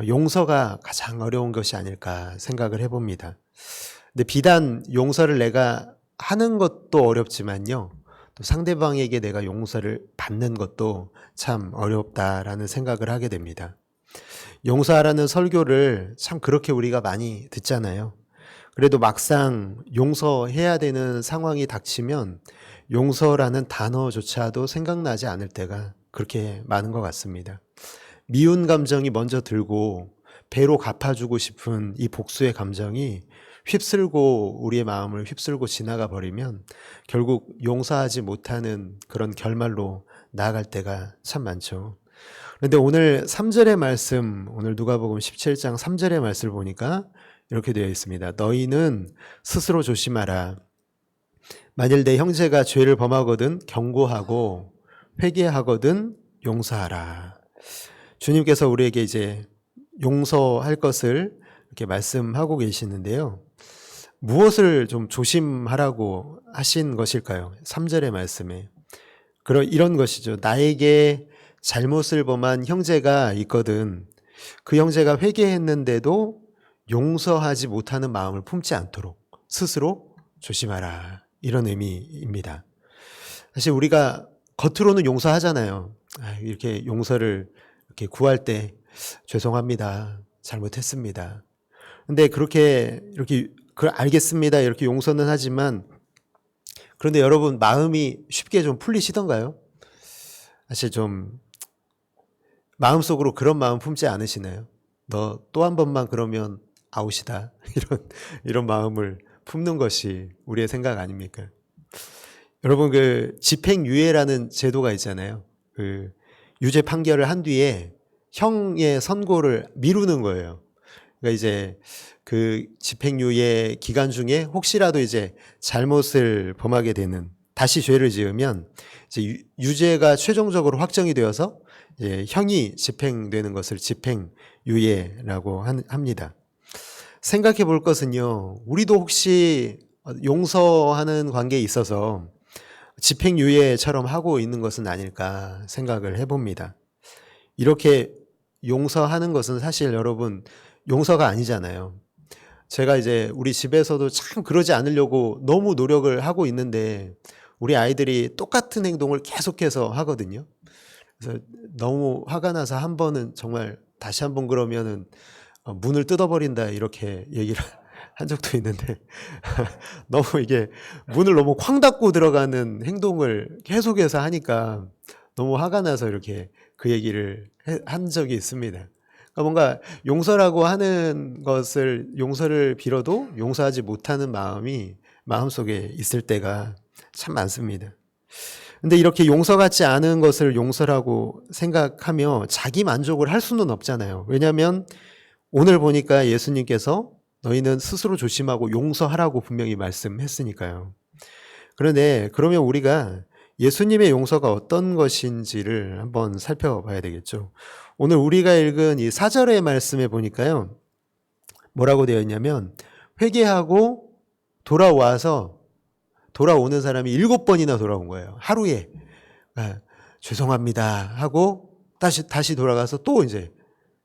용서가 가장 어려운 것이 아닐까 생각을 해봅니다. 근데 비단 용서를 내가 하는 것도 어렵지만요. 또 상대방에게 내가 용서를 받는 것도 참 어렵다라는 생각을 하게 됩니다. 용서하라는 설교를 참 그렇게 우리가 많이 듣잖아요. 그래도 막상 용서해야 되는 상황이 닥치면 용서라는 단어조차도 생각나지 않을 때가 그렇게 많은 것 같습니다. 미운 감정이 먼저 들고 배로 갚아주고 싶은 이 복수의 감정이 휩쓸고 우리의 마음을 휩쓸고 지나가 버리면 결국 용서하지 못하는 그런 결말로 나아갈 때가 참 많죠. 그런데 오늘 3절의 말씀, 오늘 누가복음 17장 3절의 말씀을 보니까 이렇게 되어 있습니다. 너희는 스스로 조심하라. 만일 내 형제가 죄를 범하거든 경고하고 회개하거든 용서하라. 주님께서 우리에게 이제 용서할 것을 이렇게 말씀하고 계시는데요. 무엇을 좀 조심하라고 하신 것일까요? 3절의 말씀에. 이런 것이죠. 나에게 잘못을 범한 형제가 있거든. 그 형제가 회개했는데도 용서하지 못하는 마음을 품지 않도록 스스로 조심하라. 이런 의미입니다. 사실 우리가 겉으로는 용서하잖아요. 이렇게 용서를 이렇게 구할 때 죄송합니다. 잘못했습니다. 근데 이렇게 알겠습니다. 이렇게 용서는 하지만 그런데 여러분 마음이 쉽게 좀 풀리시던가요? 사실 좀 마음속으로 그런 마음 품지 않으시나요? 너 또 한 번만 그러면 아웃이다. 이런 마음을 품는 것이 우리의 생각 아닙니까? 여러분 그 집행유예라는 제도가 있잖아요. 그 유죄 판결을 한 뒤에 형의 선고를 미루는 거예요. 그러니까 이제 그 집행유예 기간 중에 혹시라도 이제 잘못을 범하게 되는 다시 죄를 지으면 이제 유죄가 최종적으로 확정이 되어서 이제 형이 집행되는 것을 집행유예라고 합니다. 생각해 볼 것은요. 우리도 혹시 용서하는 관계에 있어서 집행유예처럼 하고 있는 것은 아닐까 생각을 해봅니다. 이렇게 용서하는 것은 사실 여러분 용서가 아니잖아요. 제가 이제 우리 집에서도 참 그러지 않으려고 너무 노력을 하고 있는데 우리 아이들이 똑같은 행동을 계속해서 하거든요. 그래서 너무 화가 나서 한 번은 정말 다시 한 번 그러면은 문을 뜯어버린다 이렇게 얘기를 한 적도 있는데 너무 이게 문을 너무 쾅 닫고 들어가는 행동을 계속해서 하니까 너무 화가 나서 이렇게 그 얘기를 한 적이 있습니다. 그러니까 뭔가 용서라고 하는 것을 용서를 빌어도 용서하지 못하는 마음이 마음속에 있을 때가 참 많습니다. 근데 이렇게 용서 같지 않은 것을 용서라고 생각하며 자기 만족을 할 수는 없잖아요. 왜냐하면 오늘 보니까 예수님께서 너희는 스스로 조심하고 용서하라고 분명히 말씀했으니까요. 그런데 그러면 우리가 예수님의 용서가 어떤 것인지를 한번 살펴봐야 되겠죠. 오늘 우리가 읽은 이 4절의 말씀에 보니까요. 뭐라고 되어 있냐면 회개하고 돌아오는 사람이 7번이나 돌아온 거예요. 하루에. 죄송합니다 하고 다시 돌아가서 또 이제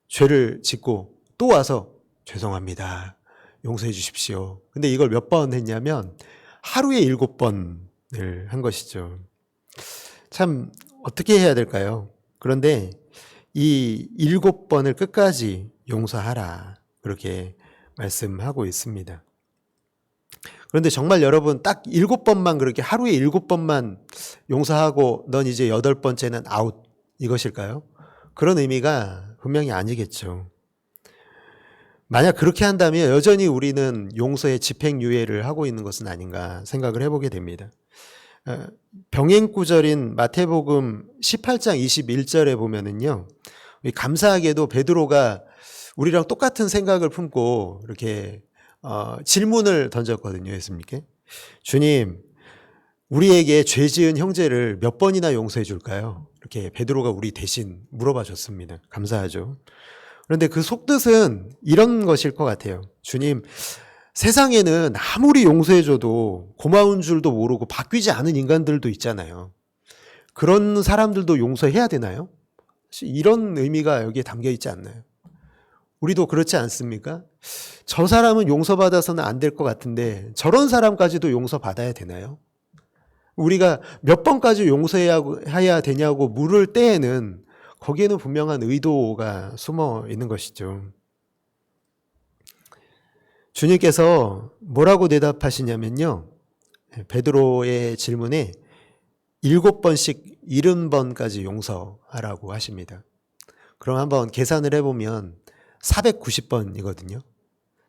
죄를 짓고 또 와서 죄송합니다. 용서해 주십시오. 근데 이걸 몇 번 했냐면 하루에 7번을 한 것이죠. 참 어떻게 해야 될까요? 그런데 이 7번을 끝까지 용서하라. 그렇게 말씀하고 있습니다. 그런데 정말 여러분 딱 7번만 그렇게 하루에 7번만 용서하고 넌 이제 8번째는 아웃 이것일까요? 그런 의미가 분명히 아니겠죠. 만약 그렇게 한다면 여전히 우리는 용서의 집행유예를 하고 있는 것은 아닌가 생각을 해보게 됩니다. 병행구절인 마태복음 18장 21절에 보면은요, 감사하게도 베드로가 우리랑 똑같은 생각을 품고 이렇게 질문을 던졌거든요, 예수님께. 주님, 우리에게 죄 지은 형제를 몇 번이나 용서해 줄까요? 이렇게 베드로가 우리 대신 물어봐 줬습니다. 감사하죠. 그런데 그 속뜻은 이런 것일 것 같아요. 주님, 세상에는 아무리 용서해줘도 고마운 줄도 모르고 바뀌지 않은 인간들도 있잖아요. 그런 사람들도 용서해야 되나요? 이런 의미가 여기에 담겨 있지 않나요? 우리도 그렇지 않습니까? 저 사람은 용서받아서는 안 될 것 같은데 저런 사람까지도 용서받아야 되나요? 우리가 몇 번까지 용서해야 되냐고 물을 때에는 거기에는 분명한 의도가 숨어 있는 것이죠. 주님께서 뭐라고 대답하시냐면요. 베드로의 질문에 7번씩 70번까지 용서하라고 하십니다. 그럼 한번 계산을 해보면 490번이거든요.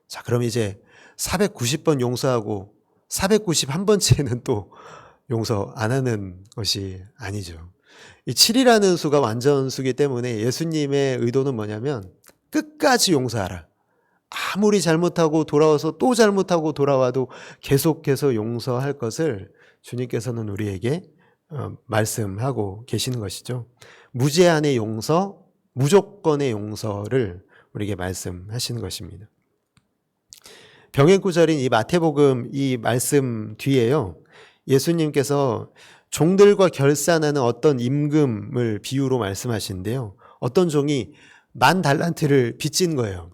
자, 그럼 이제 490번 용서하고 491번째는 또 용서 안 하는 것이 아니죠. 이 7이라는 수가 완전수기 때문에 예수님의 의도는 뭐냐면 끝까지 용서하라. 아무리 잘못하고 돌아와서 또 잘못하고 돌아와도 계속해서 용서할 것을 주님께서는 우리에게 말씀하고 계시는 것이죠. 무제한의 용서, 무조건의 용서를 우리에게 말씀하시는 것입니다. 병행구절인 이 마태복음 이 말씀 뒤에요. 예수님께서 종들과 결산하는 어떤 임금을 비유로 말씀하시는데요. 어떤 종이 10,000달란트를 빚진 거예요.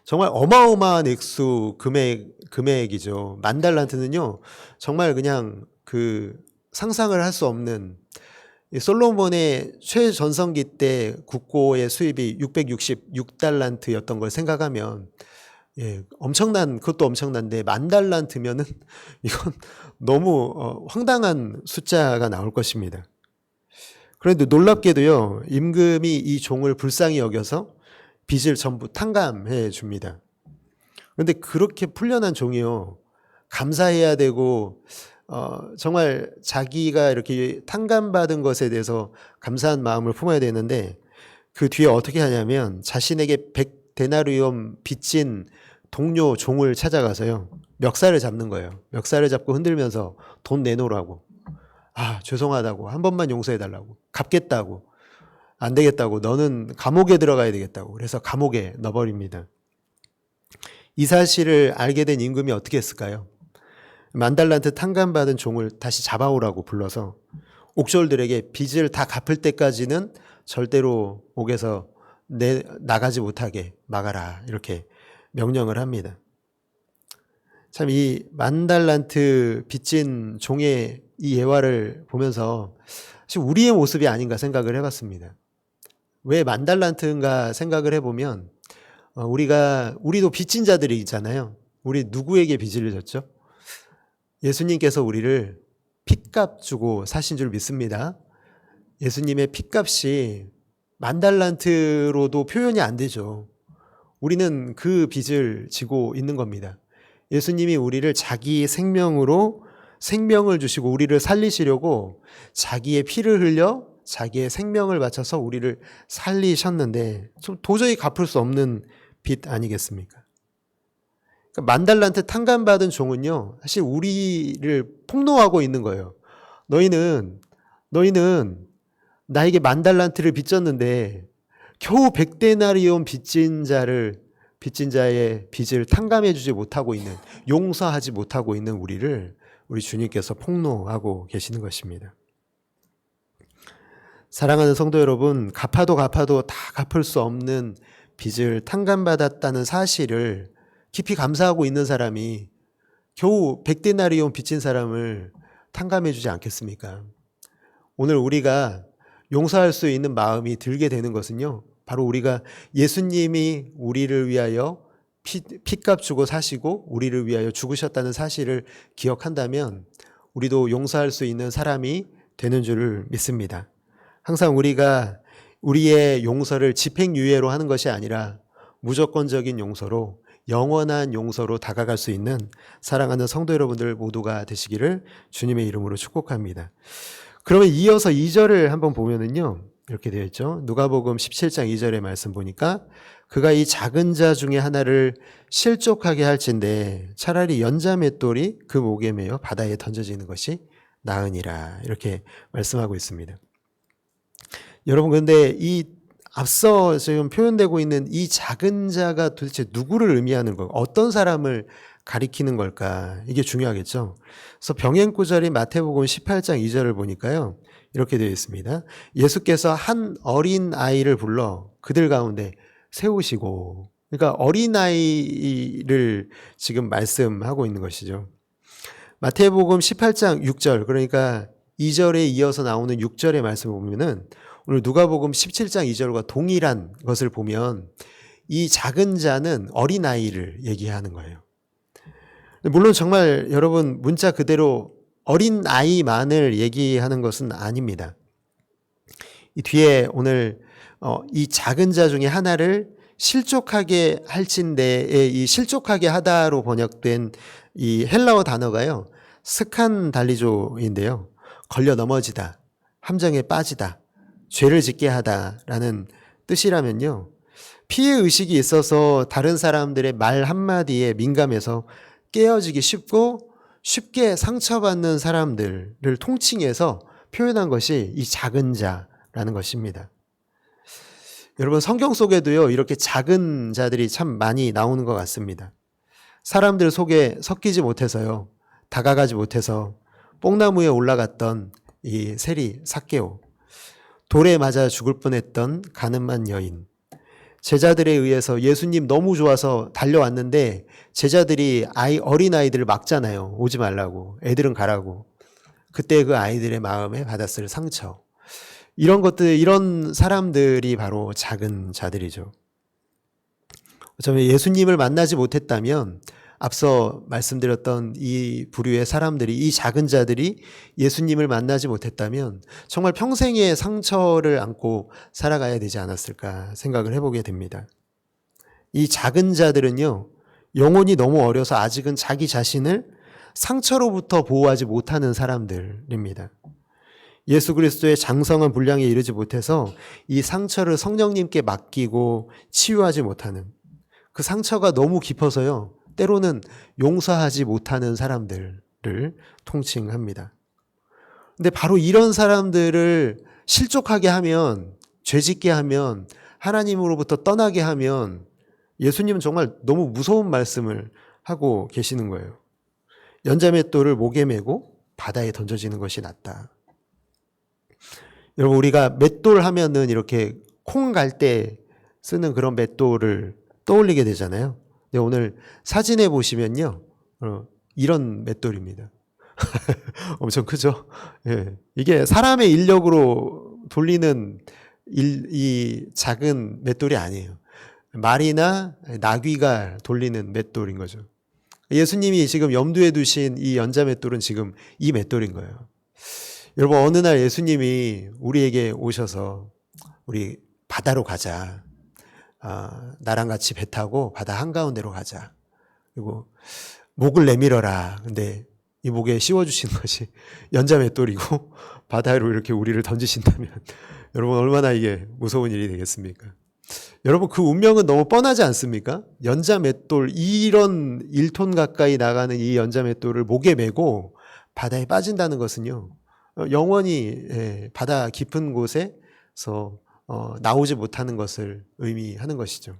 정말 어마어마한 액수 금액이죠. 10,000달란트는요. 정말 그냥 상상을 할 수 없는 솔로몬의 최전성기 때 국고의 수입이 666달란트였던 걸 생각하면 그것도 엄청난데 10,000달란트면은 이건 너무 황당한 숫자가 나올 것입니다. 그런데 놀랍게도요. 임금이 이 종을 불쌍히 여겨서 빚을 전부 탕감해 줍니다. 그런데 그렇게 풀려난 종이요. 감사해야 되고 정말 자기가 이렇게 탕감받은 것에 대해서 감사한 마음을 품어야 되는데 그 뒤에 어떻게 하냐면 자신에게 100데나리온 빚진 동료 종을 찾아가서요. 멱살을 잡는 거예요. 멱살을 잡고 흔들면서 돈 내놓으라고. 죄송하다고. 한 번만 용서해달라고. 갚겠다고. 안 되겠다고. 너는 감옥에 들어가야 되겠다고. 그래서 감옥에 넣어버립니다. 이 사실을 알게 된 임금이 어떻게 했을까요? 10,000달란트 탕감받은 종을 다시 잡아오라고 불러서 옥졸들에게 빚을 다 갚을 때까지는 절대로 옥에서 나가지 못하게 막아라. 이렇게 명령을 합니다. 참 이 10,000달란트 빚진 종의 이 예화를 보면서 사실 우리의 모습이 아닌가 생각을 해봤습니다. 왜 10,000달란트인가 생각을 해보면 우리도 빚진 자들이 있잖아요. 우리 누구에게 빚을 졌죠? 예수님께서 우리를 핏값 주고 사신 줄 믿습니다. 예수님의 핏값이 10,000달란트로도 표현이 안 되죠. 우리는 그 빚을 지고 있는 겁니다. 예수님이 우리를 자기 생명으로 생명을 주시고 우리를 살리시려고 자기의 피를 흘려 자기의 생명을 바쳐서 우리를 살리셨는데 도저히 갚을 수 없는 빚 아니겠습니까? 그러니까 10,000달란트 탕감받은 종은요, 사실 우리를 폭로하고 있는 거예요. 너희는 나에게 10,000달란트를 빚졌는데 겨우 100데나리온 빚진 자의 빚을 탕감해주지 못하고 있는, 용서하지 못하고 있는 우리 주님께서 폭로하고 계시는 것입니다. 사랑하는 성도 여러분, 갚아도 다 갚을 수 없는 빚을 탕감받았다는 사실을 깊이 감사하고 있는 사람이 겨우 100데나리온 빚진 사람을 탕감해주지 않겠습니까? 오늘 우리가 용서할 수 있는 마음이 들게 되는 것은요, 바로 우리가 예수님이 우리를 위하여 핏값 주고 사시고 우리를 위하여 죽으셨다는 사실을 기억한다면 우리도 용서할 수 있는 사람이 되는 줄을 믿습니다. 항상 우리가 우리의 용서를 집행유예로 하는 것이 아니라 무조건적인 용서로, 영원한 용서로 다가갈 수 있는 사랑하는 성도 여러분들 모두가 되시기를 주님의 이름으로 축복합니다. 그러면 이어서 2절을 한번 보면은요, 이렇게 되어 있죠. 누가복음 17장 2절의 말씀 보니까 그가 이 작은 자 중에 하나를 실족하게 할진대 차라리 연자맷돌이 그 목에 매어 바다에 던져지는 것이 나으니라, 이렇게 말씀하고 있습니다. 여러분, 근데 이 앞서 지금 표현되고 있는 이 작은 자가 도대체 누구를 의미하는 걸까? 어떤 사람을 가리키는 걸까? 이게 중요하겠죠. 그래서 병행구절인 마태복음 18장 2절을 보니까요, 이렇게 되어 있습니다. 예수께서 한 어린 아이를 불러 그들 가운데 세우시고, 그러니까 어린아이를 지금 말씀하고 있는 것이죠. 마태복음 18장 6절, 그러니까 2절에 이어서 나오는 6절의 말씀을 보면은 오늘 누가복음 17장 2절과 동일한 것을 보면 이 작은 자는 어린아이를 얘기하는 거예요. 물론 정말 여러분 문자 그대로 어린아이만을 얘기하는 것은 아닙니다. 이 뒤에 오늘 이 작은 자 중에 하나를 실족하게 할진대에 이 실족하게 하다로 번역된 이 헬라어 단어가요. 스칸달리조인데요. 걸려 넘어지다, 함정에 빠지다, 죄를 짓게 하다라는 뜻이라면요. 피해 의식이 있어서 다른 사람들의 말 한마디에 민감해서 깨어지기 쉽고 쉽게 상처받는 사람들을 통칭해서 표현한 것이 이 작은 자라는 것입니다. 여러분 성경 속에도요 이렇게 작은 자들이 참 많이 나오는 것 같습니다. 사람들 속에 섞이지 못해서요, 다가가지 못해서 뽕나무에 올라갔던 이 세리 삭개오, 돌에 맞아 죽을 뻔했던 가늠한 여인, 제자들에 의해서 예수님 너무 좋아서 달려왔는데 제자들이 어린아이들을 막잖아요. 오지 말라고, 애들은 가라고. 그때 그 아이들의 마음에 받았을 상처, 이런 것들, 이런 사람들이 바로 작은 자들이죠. 어쩌면 예수님을 만나지 못했다면 앞서 말씀드렸던 이 부류의 사람들이, 이 작은 자들이 예수님을 만나지 못했다면 정말 평생의 상처를 안고 살아가야 되지 않았을까 생각을 해보게 됩니다. 이 작은 자들은요, 영혼이 너무 어려서 아직은 자기 자신을 상처로부터 보호하지 못하는 사람들입니다. 예수 그리스도의 장성한 분량에 이르지 못해서 이 상처를 성령님께 맡기고 치유하지 못하는, 그 상처가 너무 깊어서요, 때로는 용서하지 못하는 사람들을 통칭합니다. 근데 바로 이런 사람들을 실족하게 하면, 죄짓게 하면, 하나님으로부터 떠나게 하면 예수님은 정말 너무 무서운 말씀을 하고 계시는 거예요. 연자맷돌을 목에 메고 바다에 던져지는 것이 낫다. 여러분 우리가 맷돌 하면은 이렇게 콩 갈 때 쓰는 그런 맷돌을 떠올리게 되잖아요. 근데 오늘 사진에 보시면요, 이런 맷돌입니다. 엄청 크죠? 예. 이게 사람의 인력으로 돌리는 이 작은 맷돌이 아니에요. 말이나 나귀가 돌리는 맷돌인 거죠. 예수님이 지금 염두에 두신 이 연자 맷돌은 지금 이 맷돌인 거예요. 여러분 어느 날 예수님이 우리에게 오셔서 우리 바다로 가자, 나랑 같이 배 타고 바다 한가운데로 가자, 그리고 목을 내밀어라. 근데 이 목에 씌워주시는 것이 연자 맷돌이고 바다로 이렇게 우리를 던지신다면 여러분 얼마나 이게 무서운 일이 되겠습니까? 여러분 그 운명은 너무 뻔하지 않습니까? 연자 맷돌, 이런 1톤 가까이 나가는 이 연자 맷돌을 목에 메고 바다에 빠진다는 것은요, 영원히 바다 깊은 곳에서 나오지 못하는 것을 의미하는 것이죠.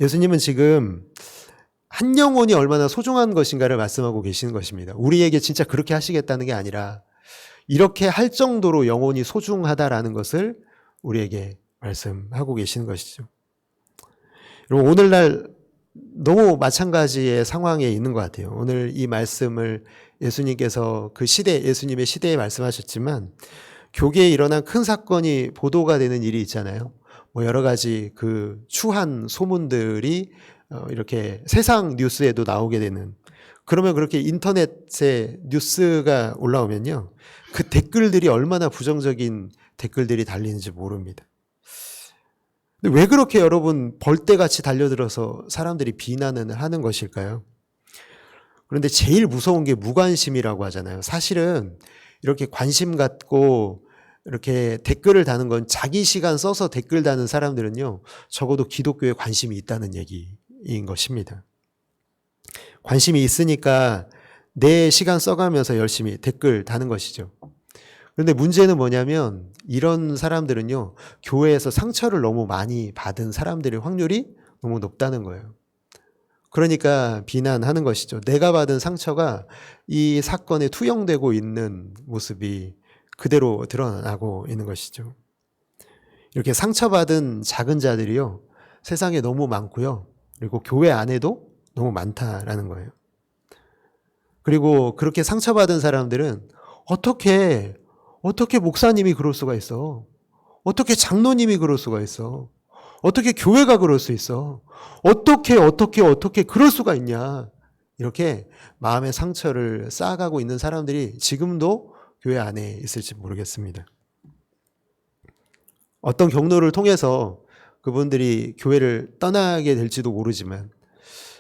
예수님은 지금 한 영혼이 얼마나 소중한 것인가를 말씀하고 계시는 것입니다. 우리에게 진짜 그렇게 하시겠다는 게 아니라 이렇게 할 정도로 영혼이 소중하다라는 것을 우리에게 말씀하고 계시는 것이죠. 여러분 오늘날 너무 마찬가지의 상황에 있는 것 같아요. 오늘 이 말씀을 예수님께서 그 시대, 예수님의 시대에 말씀하셨지만 교계에 일어난 큰 사건이 보도가 되는 일이 있잖아요. 뭐 여러 가지 그 추한 소문들이 이렇게 세상 뉴스에도 나오게 되는, 그러면 그렇게 인터넷에 뉴스가 올라오면요, 그 댓글들이 얼마나 부정적인 댓글들이 달리는지 모릅니다. 근데 왜 그렇게 여러분 벌떼같이 달려들어서 사람들이 비난을 하는 것일까요? 그런데 제일 무서운 게 무관심이라고 하잖아요. 사실은 이렇게 관심 갖고 이렇게 댓글을 다는 건, 자기 시간 써서 댓글 다는 사람들은요, 적어도 기독교에 관심이 있다는 얘기인 것입니다. 관심이 있으니까 내 시간 써가면서 열심히 댓글 다는 것이죠. 그런데 문제는 뭐냐면 이런 사람들은요, 교회에서 상처를 너무 많이 받은 사람들의 확률이 너무 높다는 거예요. 그러니까 비난하는 것이죠. 내가 받은 상처가 이 사건에 투영되고 있는 모습이 그대로 드러나고 있는 것이죠. 이렇게 상처받은 작은 자들이요, 세상에 너무 많고요. 그리고 교회 안에도 너무 많다라는 거예요. 그리고 그렇게 상처받은 사람들은 어떻게 목사님이 그럴 수가 있어? 어떻게 장로님이 그럴 수가 있어? 어떻게 교회가 그럴 수 있어? 어떻게 그럴 수가 있냐? 이렇게 마음의 상처를 쌓아가고 있는 사람들이 지금도 교회 안에 있을지 모르겠습니다. 어떤 경로를 통해서 그분들이 교회를 떠나게 될지도 모르지만,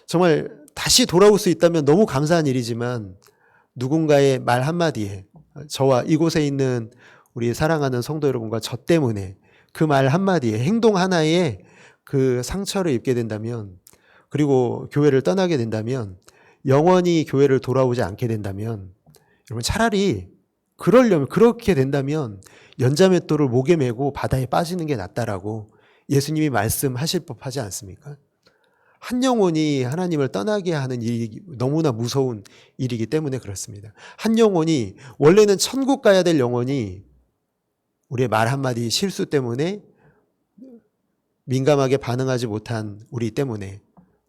정말 다시 돌아올 수 있다면 너무 감사한 일이지만, 누군가의 말 한마디에, 저와 이곳에 있는 우리 사랑하는 성도 여러분과 저 때문에 그 말 한마디에, 행동 하나에 그 상처를 입게 된다면, 그리고 교회를 떠나게 된다면, 영원히 교회를 돌아오지 않게 된다면, 여러분 차라리 그렇게 된다면 연자맷돌을 목에 메고 바다에 빠지는 게 낫다라고 예수님이 말씀하실 법하지 않습니까? 한 영혼이 하나님을 떠나게 하는 일이 너무나 무서운 일이기 때문에 그렇습니다. 한 영혼이, 원래는 천국 가야 될 영혼이 우리의 말 한마디 실수 때문에, 민감하게 반응하지 못한 우리 때문에,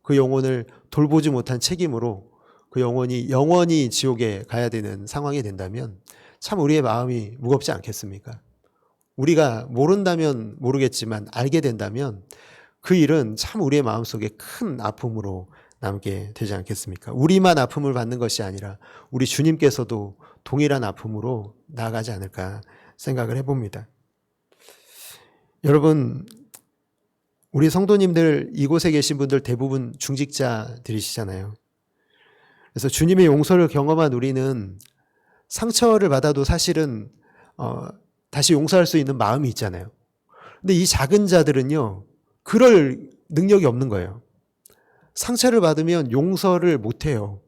그 영혼을 돌보지 못한 책임으로 그 영혼이 영원히 지옥에 가야 되는 상황이 된다면 참 우리의 마음이 무겁지 않겠습니까? 우리가 모른다면 모르겠지만 알게 된다면 그 일은 참 우리의 마음속에 큰 아픔으로 남게 되지 않겠습니까? 우리만 아픔을 받는 것이 아니라 우리 주님께서도 동일한 아픔으로 나아가지 않을까 생각을 해봅니다. 여러분, 우리 성도님들, 이곳에 계신 분들 대부분 중직자들이시잖아요. 그래서 주님의 용서를 경험한 우리는 상처를 받아도 사실은 다시 용서할 수 있는 마음이 있잖아요. 근데 이 작은 자들은요, 그럴 능력이 없는 거예요. 상처를 받으면 용서를 못해요.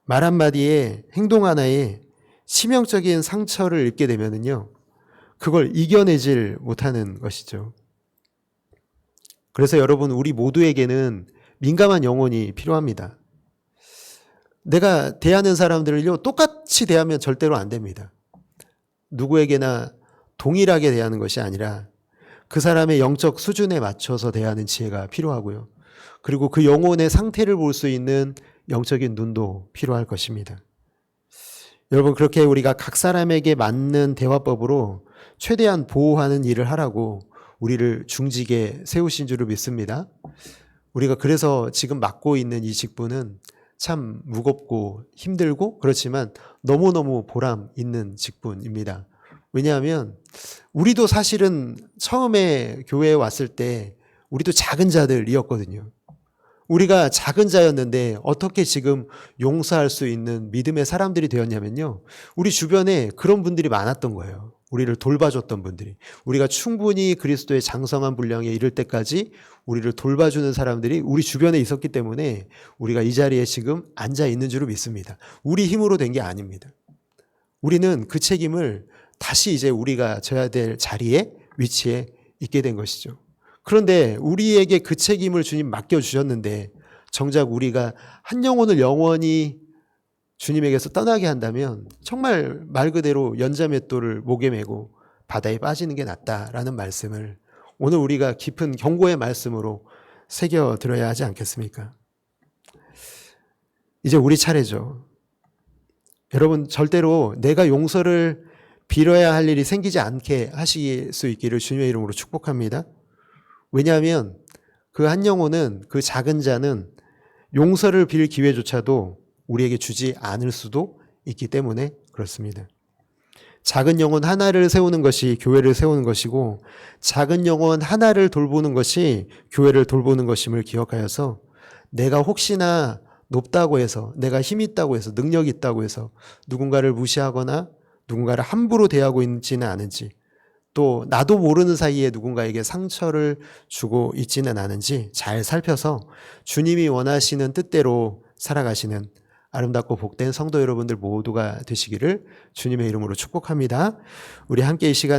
말 한마디에, 행동 하나에 치명적인 상처를 입게 되면은요, 그걸 이겨내질 못하는 것이죠. 그래서 여러분, 우리 모두에게는 민감한 영혼이 필요합니다. 내가 대하는 사람들을요, 똑같이 대하면 절대로 안 됩니다. 누구에게나 동일하게 대하는 것이 아니라 그 사람의 영적 수준에 맞춰서 대하는 지혜가 필요하고요. 그리고 그 영혼의 상태를 볼 수 있는 영적인 눈도 필요할 것입니다. 여러분, 그렇게 우리가 각 사람에게 맞는 대화법으로 최대한 보호하는 일을 하라고 우리를 중직에 세우신 줄을 믿습니다. 우리가 그래서 지금 맡고 있는 이 직분은 참 무겁고 힘들고 그렇지만 너무너무 보람 있는 직분입니다. 왜냐하면 우리도 사실은 처음에 교회에 왔을 때 우리도 작은 자들이었거든요. 우리가 작은 자였는데 어떻게 지금 용서할 수 있는 믿음의 사람들이 되었냐면요, 우리 주변에 그런 분들이 많았던 거예요. 우리를 돌봐줬던 분들이, 우리가 충분히 그리스도의 장성한 분량에 이를 때까지 우리를 돌봐주는 사람들이 우리 주변에 있었기 때문에 우리가 이 자리에 지금 앉아 있는 줄을 믿습니다. 우리 힘으로 된 게 아닙니다. 우리는 그 책임을 다시 이제 우리가 져야 될 자리에, 위치에 있게 된 것이죠. 그런데 우리에게 그 책임을 주님 맡겨주셨는데 정작 우리가 한 영혼을 영원히 주님에게서 떠나게 한다면 정말 말 그대로 연자맷돌을 목에 메고 바다에 빠지는 게 낫다라는 말씀을 오늘 우리가 깊은 경고의 말씀으로 새겨들어야 하지 않겠습니까? 이제 우리 차례죠. 여러분, 절대로 내가 용서를 빌어야 할 일이 생기지 않게 하실 수 있기를 주님의 이름으로 축복합니다. 왜냐하면 그 한 영혼은, 그 작은 자는 용서를 빌 기회조차도 우리에게 주지 않을 수도 있기 때문에 그렇습니다. 작은 영혼 하나를 세우는 것이 교회를 세우는 것이고, 작은 영혼 하나를 돌보는 것이 교회를 돌보는 것임을 기억하여서 내가 혹시나 높다고 해서, 내가 힘 있다고 해서, 능력이 있다고 해서 누군가를 무시하거나 누군가를 함부로 대하고 있지는 않은지, 또 나도 모르는 사이에 누군가에게 상처를 주고 있지는 않은지 잘 살펴서 주님이 원하시는 뜻대로 살아가시는 아름답고 복된 성도 여러분들 모두가 되시기를 주님의 이름으로 축복합니다. 우리 함께 이 시간